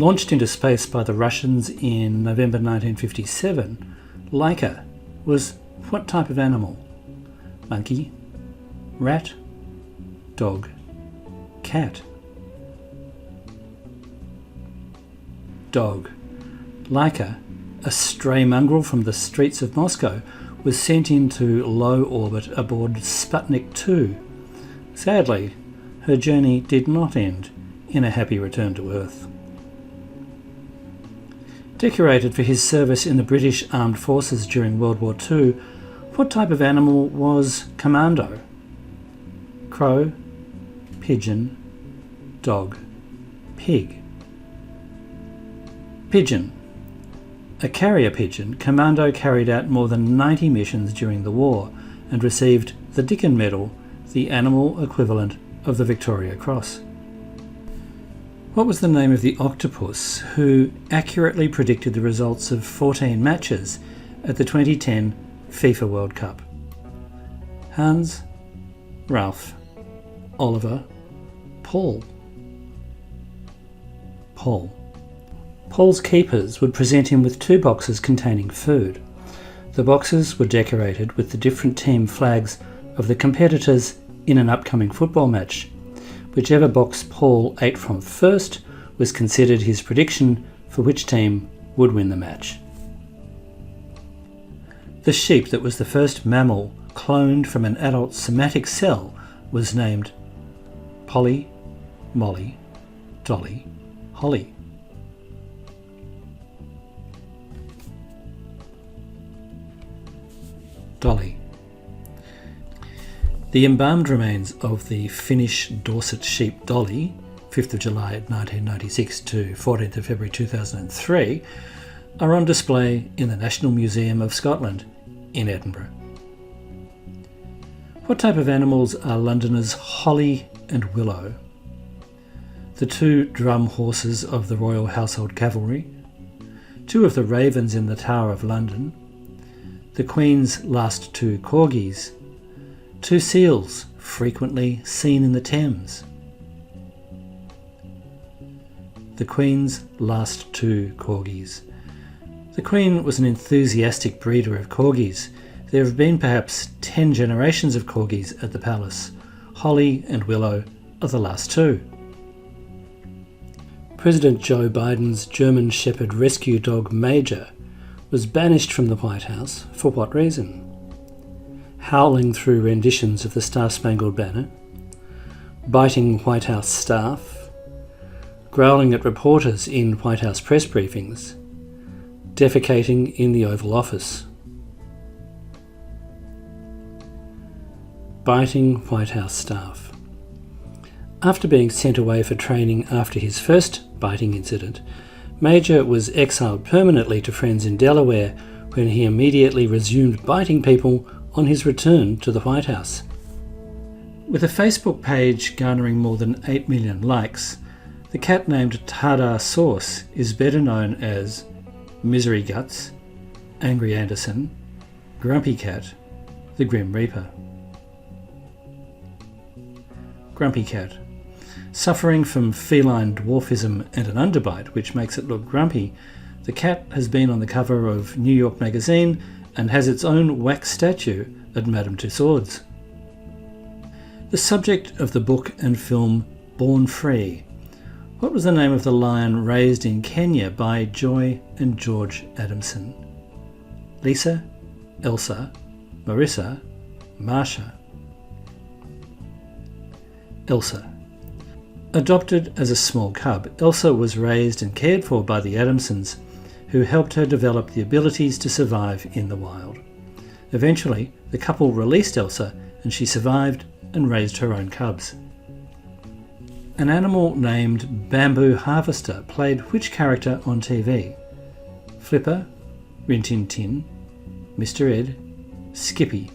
Launched into space by the Russians in November 1957, Laika was what type of animal? Monkey, rat, dog, cat? Dog. Laika, a stray mongrel from the streets of Moscow, was sent into low orbit aboard Sputnik 2. Sadly, her journey did not end in a happy return to Earth. Decorated for his service in the British Armed Forces during World War II, what type of animal was Commando? Crow, pigeon, dog, pig. Pigeon. A carrier pigeon, Commando carried out more than 90 missions during the war and received the Dickon Medal, the animal equivalent of the Victoria Cross. What was the name of the octopus who accurately predicted the results of 14 matches at the 2010 FIFA World Cup? Hans, Ralph, Oliver, Paul. Paul. Paul's keepers would present him with 2 boxes containing food. The boxes were decorated with the different team flags of the competitors in an upcoming football match. Whichever box Paul ate from first was considered his prediction for which team would win the match. The sheep that was the first mammal cloned from an adult somatic cell was named Polly, Molly, Dolly, Holly. Dolly. The embalmed remains of the Finnish Dorset sheep Dolly, 5th of July 1996 to 14th of February 2003, are on display in the National Museum of Scotland in Edinburgh. What type of animals are Londoners Holly and Willow? The 2 drum horses of the Royal Household Cavalry, 2 of the ravens in the Tower of London, the Queen's last 2 corgis, 2 seals frequently seen in the Thames. The Queen's last 2 corgis. The Queen was an enthusiastic breeder of corgis. There have been perhaps 10 generations of corgis at the palace. Holly and Willow are the last 2. President Joe Biden's German Shepherd rescue dog Major was banished from the White House for what reason? Howling through renditions of the Star-Spangled Banner, biting White House staff, growling at reporters in White House press briefings, defecating in the Oval Office. Biting White House staff. After being sent away for training after his first biting incident, Major was exiled permanently to friends in Delaware when he immediately resumed biting people on his return to the White House. With a Facebook page garnering more than 8 million likes, the cat named Tartar Sauce is better known as Misery Guts, Angry Anderson, Grumpy Cat, the Grim Reaper. Grumpy Cat. Suffering from feline dwarfism and an underbite which makes it look grumpy, the cat has been on the cover of New York Magazine and has its own wax statue at Madame Tussauds. The subject of the book and film Born Free. What was the name of the lion raised in Kenya by Joy and George Adamson? Lisa, Elsa, Marissa, Marsha. Elsa. Adopted as a small cub, Elsa was raised and cared for by the Adamsons, who helped her develop the abilities to survive in the wild. Eventually, the couple released Elsa and she survived and raised her own cubs. An animal named Bamboo Harvester played which character on TV? Flipper, Rin Tin Tin, Mr. Ed, Skippy.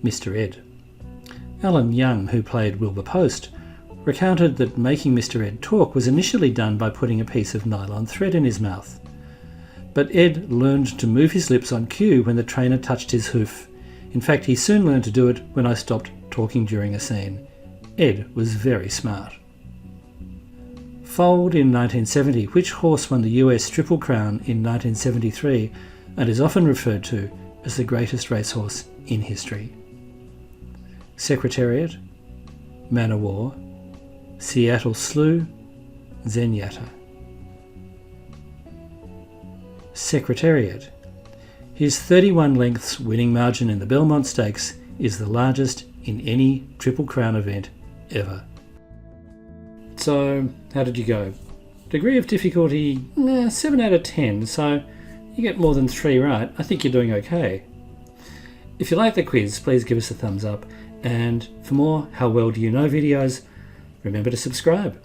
Mr. Ed. Alan Young, who played Wilbur Post, recounted that making Mr. Ed talk was initially done by putting a piece of nylon thread in his mouth. But Ed learned to move his lips on cue when the trainer touched his hoof. In fact, he soon learned to do it when I stopped talking during a scene. Ed was very smart. foaled in 1970, which horse won the US Triple Crown in 1973 and is often referred to as the greatest racehorse in history? Secretariat, Man o' War, Seattle Slew, Zenyatta. Secretariat. His 31 lengths winning margin in the Belmont Stakes is the largest in any Triple Crown event ever. So, how did you go? Degree of difficulty, 7 out of 10, so you get more than 3 right. I think you're doing okay. If you like the quiz, please give us a thumbs up, and for more How Well Do You Know videos, remember to subscribe.